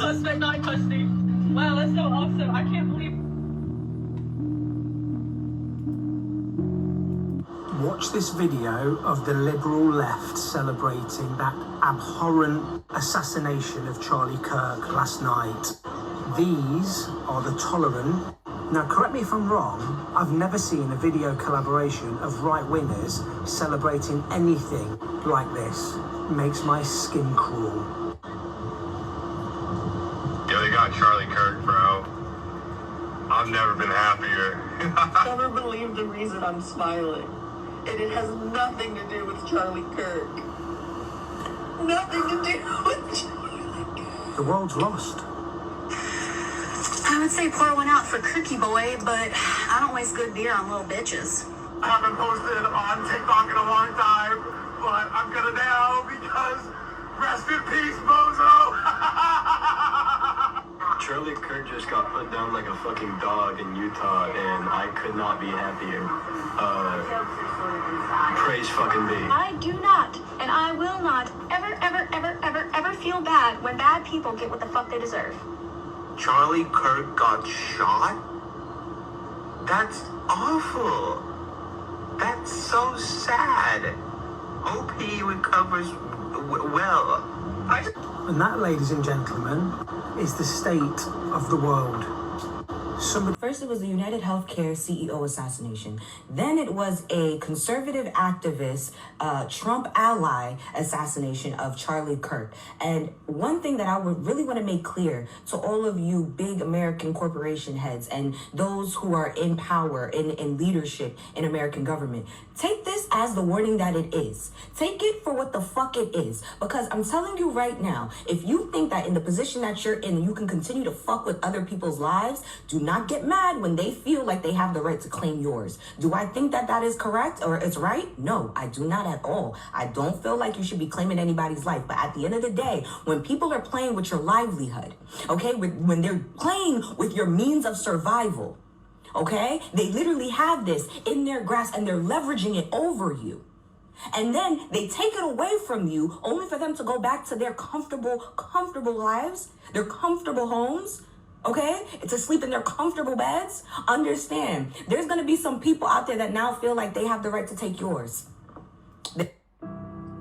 Suspect 9 custody. Wow, that's so awesome. I can't believe. Watch this video of the liberal left celebrating that abhorrent assassination of Charlie Kirk last night. These are the tolerant. Now, correct me if I'm wrong, I've never seen a video collaboration of right-wingers celebrating anything like this. Makes my skin crawl. Yeah, they got Charlie Kirk, bro. I've never been happier. I never believed the reason I'm smiling. And it has nothing to do with Charlie Kirk. Nothing to do with Charlie Kirk. The world's lost. I would say pour one out for Kirky Boy, but I don't waste good beer on little bitches. I haven't posted on TikTok in a long time, but I'm gonna now because rest in peace, Bozo. Charlie Kirk just got put down like a fucking dog in Utah, and I could not be happier. Praise fucking be. I do not, and I will not, ever feel bad when bad people get what the fuck they deserve. Charlie Kirk got shot? That's awful. That's so sad. Hope he recovers well. And that, ladies and gentlemen, is the state of the world. First, it was the United Healthcare CEO assassination. Then it was a conservative activist, Trump ally assassination of Charlie Kirk. And one thing that I would really want to make clear to all of you big American corporation heads and those who are in power, in leadership in American government, take this as the warning that it is. Take it for what the fuck it is. Because I'm telling you right now, if you think that in the position that you're in, you can continue to fuck with other people's lives, do not get mad when they feel like they have the right to claim yours. Do I think that that is correct or it's right? No, I do not at all. I don't feel like you should be claiming anybody's life. But at the end of the day, when people are playing with your livelihood, okay, when they're playing with your means of survival, okay, they literally have this in their grasp and they're leveraging it over you. And then they take it away from you only for them to go back to their comfortable lives, their comfortable homes, okay, to sleep in their comfortable beds. Understand, there's going to be some people out there that now feel like they have the right to take yours.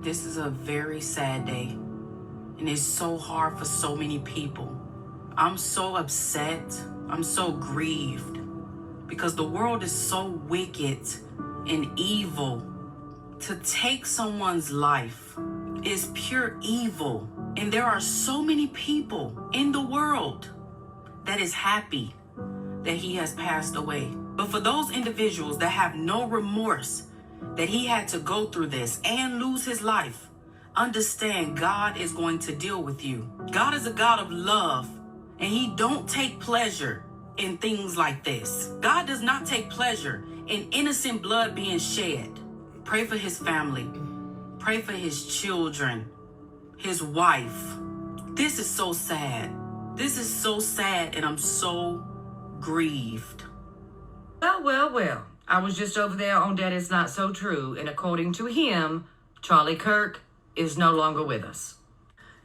This is a very sad day, and it's so hard for so many people. I'm so upset. I'm so grieved because the world is so wicked and evil. To take someone's life is pure evil, and there are so many people in the world that is happy that he has passed away. But for those individuals that have no remorse that he had to go through this and lose his life, understand God is going to deal with you. God is a God of love, and he don't take pleasure in things like this. God does not take pleasure in innocent blood being shed. Pray for his family. Pray for his children, his wife. This is so sad. This is so sad, and I'm so grieved. Well. I was just over there on That Is Not So True, and according to him, Charlie Kirk is no longer with us.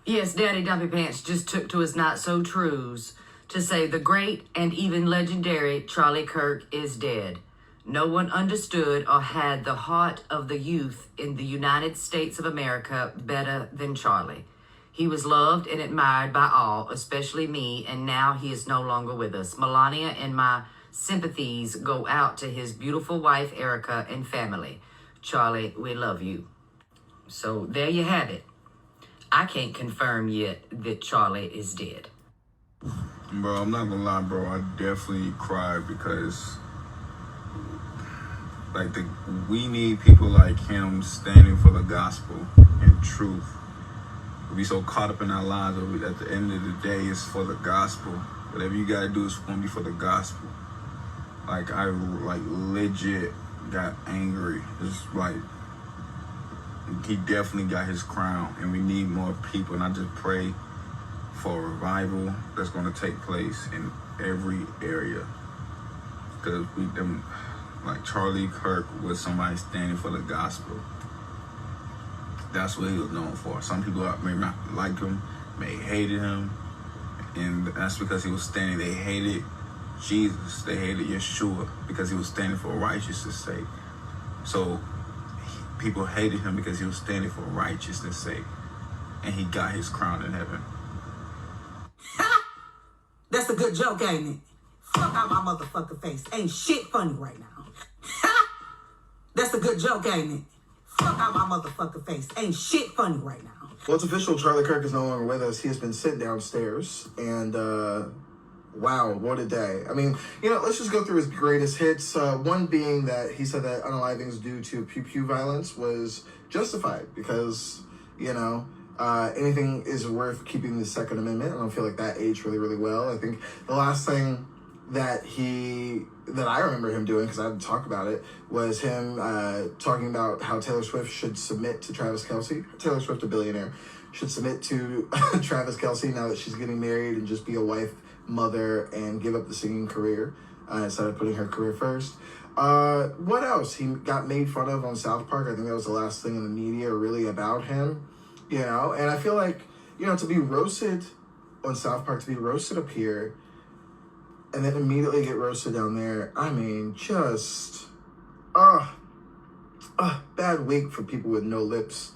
Yes, Daddy Dumpy Pants just took to his Not So Trues to say the great and even legendary Charlie Kirk is dead. No one understood or had the heart of the youth in the United States of America better than Charlie. He was loved and admired by all, especially me, and now he is no longer with us. Melania and my sympathies go out to his beautiful wife, Erica, and family. Charlie, we love you. So there you have it. I can't confirm yet that Charlie is dead. Bro, I'm not gonna lie, bro. I definitely cried because, we need people like him standing for the gospel and truth. We so caught up in our lives, at the end of the day, it's for the gospel. Whatever you gotta do is gonna be for the gospel. I legit got angry. It's he definitely got his crown, and we need more people. And I just pray for a revival that's gonna take place in every area. Because Charlie Kirk was somebody standing for the gospel. That's what he was known for. Some people may not like him, may hated him, And that's because he was standing, they hated Jesus, they hated Yeshua because he was standing for righteousness' sake. So people hated him because he was standing for righteousness' sake. And he got his crown in heaven. That's a good joke, ain't it? Fuck out my motherfucking face. Ain't shit funny right now. That's a good joke, ain't it? Fuck out my motherfucking face. Ain't shit funny right now. Well, it's official. Charlie Kirk is no longer with us. He has been sent downstairs. And, wow, what a day. I mean, you know, let's just go through his greatest hits. One being that he said that unalivings due to pew-pew violence was justified because, you know, anything is worth keeping the Second Amendment. I don't feel like that aged really, really well. I think the last thing that I remember him doing, because I didn't talk about it, was him talking about how Taylor Swift should submit to Travis Kelce. Taylor Swift, a billionaire, should submit to Travis Kelce now that she's getting married and just be a wife, mother, and give up the singing career instead of putting her career first. What else? He got made fun of on South Park. I think that was the last thing in the media really about him, you know? And I feel like, you know, to be roasted on South Park, to be roasted up here, and then immediately get roasted down there. I mean, just, bad week for people with no lips.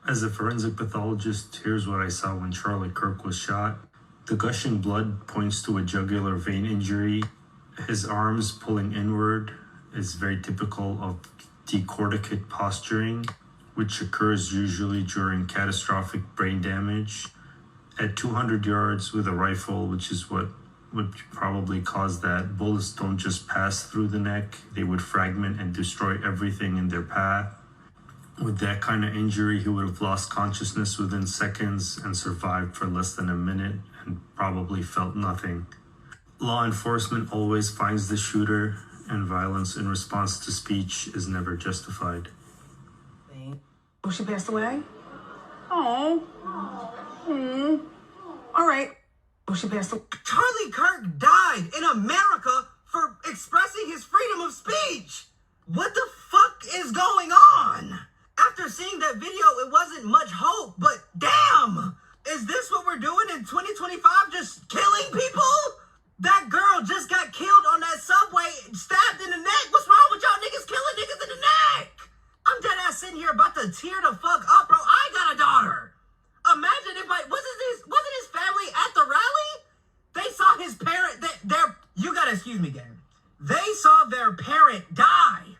As a forensic pathologist, here's what I saw when Charlie Kirk was shot. The gushing blood points to a jugular vein injury. His arms pulling inward is very typical of decorticate posturing, which occurs usually during catastrophic brain damage. At 200 yards with a rifle, which is what would probably cause that, bullets don't just pass through the neck, they would fragment and destroy everything in their path. With that kind of injury, he would have lost consciousness within seconds and survived for less than a minute and probably felt nothing. Law enforcement always finds the shooter, and violence in response to speech is never justified. Oh, she passed away? Oh. All right. Oh, she passed away. Charlie Kirk died in America for expressing his freedom of speech. What the fuck is going on? After seeing that video, it wasn't much hope, but damn! Is this what we're doing in 2025? Just killing people? That girl just got killed on that subway, stabbed in the neck. What's wrong with y'all niggas killing niggas in the neck? I'm dead ass sitting here about to tear the fuck up, bro. I got a daughter. Imagine if wasn't his family at the rally? They saw his parent, you gotta excuse me, gang. They saw their parent die.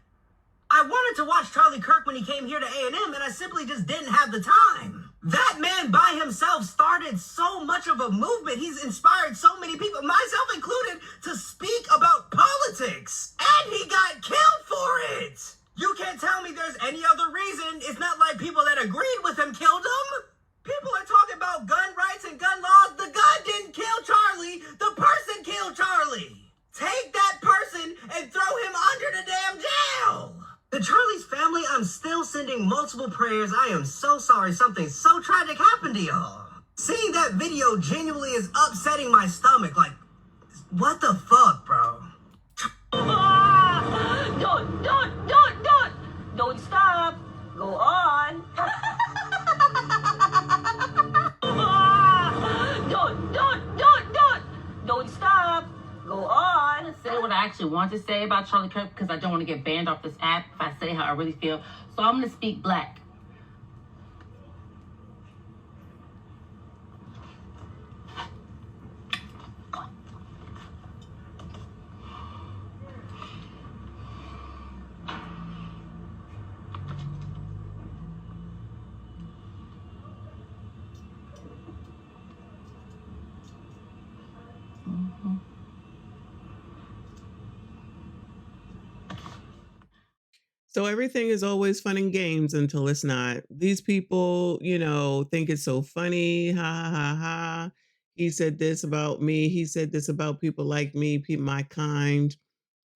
I wanted to watch Charlie Kirk when he came here to A&M, and I simply just didn't have the time. That man by himself started so much of a movement. He's inspired so many people, myself included, to speak about politics. And he got killed for it. You can't tell me there's any other reason. It's not like people that agreed with him killed him. People are talking about gun rights and gun laws. The gun didn't kill Charlie. The person killed Charlie. Take that person and throw him under the damn jail. To Charlie's family, I'm still sending multiple prayers. I am so sorry something so tragic happened to y'all. Seeing that video genuinely is upsetting my stomach. Like, what the fuck, bro? Don't stop. Go on. Don't stop. Go on. Say what I actually want to say about Charlie Kirk because I don't want to get banned off this app if I say how I really feel. So I'm going to speak black. So everything is always fun and games until it's not. These people, you know, think it's so funny. Ha ha ha ha. He said this about me. He said this about people like me, my kind.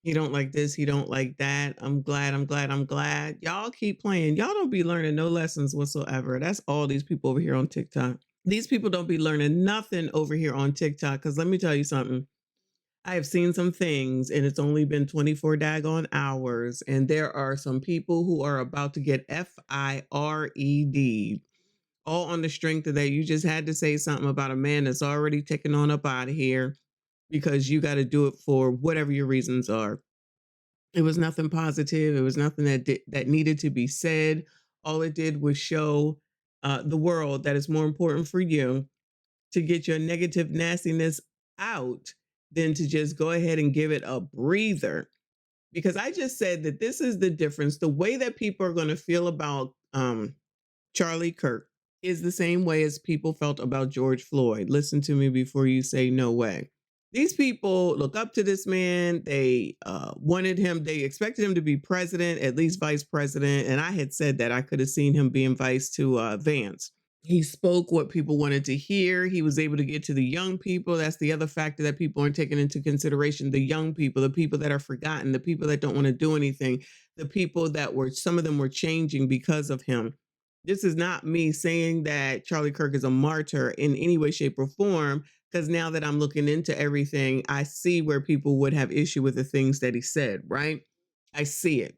He don't like this. He don't like that. I'm glad. Y'all keep playing. Y'all don't be learning no lessons whatsoever. That's all these people over here on TikTok. These people don't be learning nothing over here on TikTok. Because let me tell you something. I have seen some things and it's only been 24 daggone hours. And there are some people who are about to get fired all on the strength of that you just had to say something about a man that's already taken on up out of here because you got to do it for whatever your reasons are. It was nothing positive. It was nothing that needed to be said. All it did was show the world that it's more important for you to get your negative nastiness out than to just go ahead and give it a breather. Because I just said that this is the difference. The way that people are going to feel about Charlie Kirk is the same way as people felt about George Floyd. Listen to me before you say no way. These people look up to this man. They wanted him, they expected him to be president, at least vice president. And I had said that I could have seen him being vice to Vance. He spoke what people wanted to hear. He was able to get to the young people. That's the other factor that people aren't taking into consideration. The young people, the people that are forgotten, the people that don't want to do anything, the people that were, some of them were changing because of him. This is not me saying that Charlie Kirk is a martyr in any way, shape, or form, because now that I'm looking into everything, I see where people would have issue with the things that he said, right? I see it.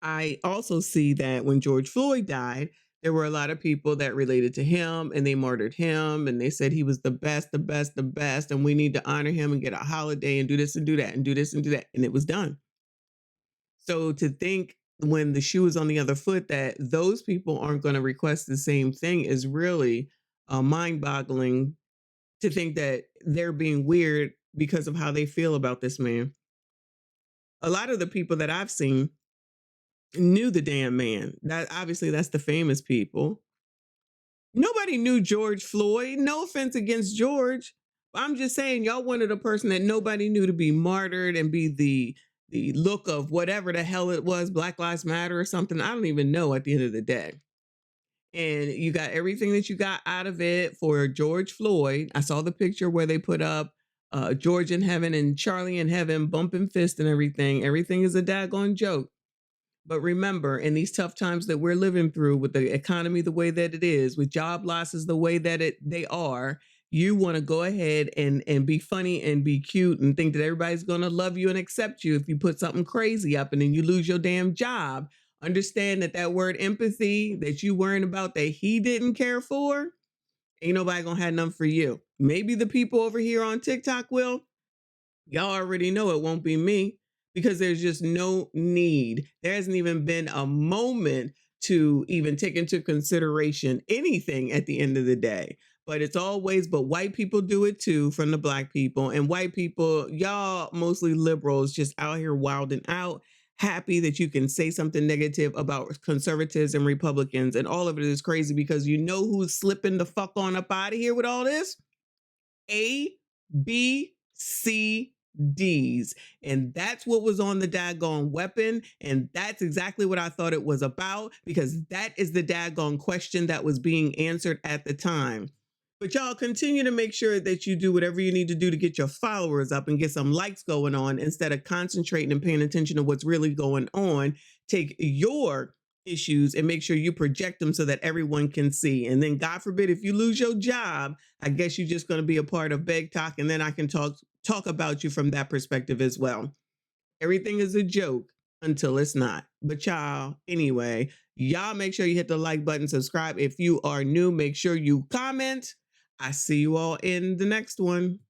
I also see that when George Floyd died, there were a lot of people that related to him and they martyred him and they said he was the best, the best, the best. And we need to honor him and get a holiday and do this and do that and do this and do that. And it was done. So to think when the shoe is on the other foot that those people aren't going to request the same thing is really mind-boggling, to think that they're being weird because of how they feel about this man. A lot of the people that I've seen knew the damn man. That obviously that's the famous people. Nobody knew George Floyd. No offense against George. I'm just saying y'all wanted a person that nobody knew to be martyred and be the look of whatever the hell it was, Black Lives Matter or something. I don't even know at the end of the day. And you got everything that you got out of it for George Floyd. I saw the picture where they put up George in heaven and Charlie in heaven, bumping fist and everything. Everything is a daggone joke. But remember, in these tough times that we're living through, with the economy the way that it is, with job losses the way that they are, you want to go ahead and be funny and be cute and think that everybody's going to love you and accept you if you put something crazy up and then you lose your damn job. Understand that word empathy that you worrying about that he didn't care for, ain't nobody going to have none for you. Maybe the people over here on TikTok will. Y'all already know it won't be me, because there's just no need. There hasn't even been a moment to even take into consideration anything at the end of the day. But it's always, but white people do it too, from the Black people. And white people, y'all mostly liberals, just out here wilding out, happy that you can say something negative about conservatives and Republicans. And all of it is crazy, because you know who's slipping the fuck on up out of here with all this? A, B, C, D's. And that's what was on the daggone weapon. And that's exactly what I thought it was about, because that is the daggone question that was being answered at the time. But y'all continue to make sure that you do whatever you need to do to get your followers up and get some likes going on, instead of concentrating and paying attention to what's really going on. Take your issues and make sure you project them so that everyone can see. And then God forbid, if you lose your job, I guess you're just going to be a part of Beg Talk, and then I can talk about you from that perspective as well. Everything is a joke until it's not. But y'all, anyway, y'all make sure you hit the like button, subscribe. If you are new, make sure you comment. I see you all in the next one.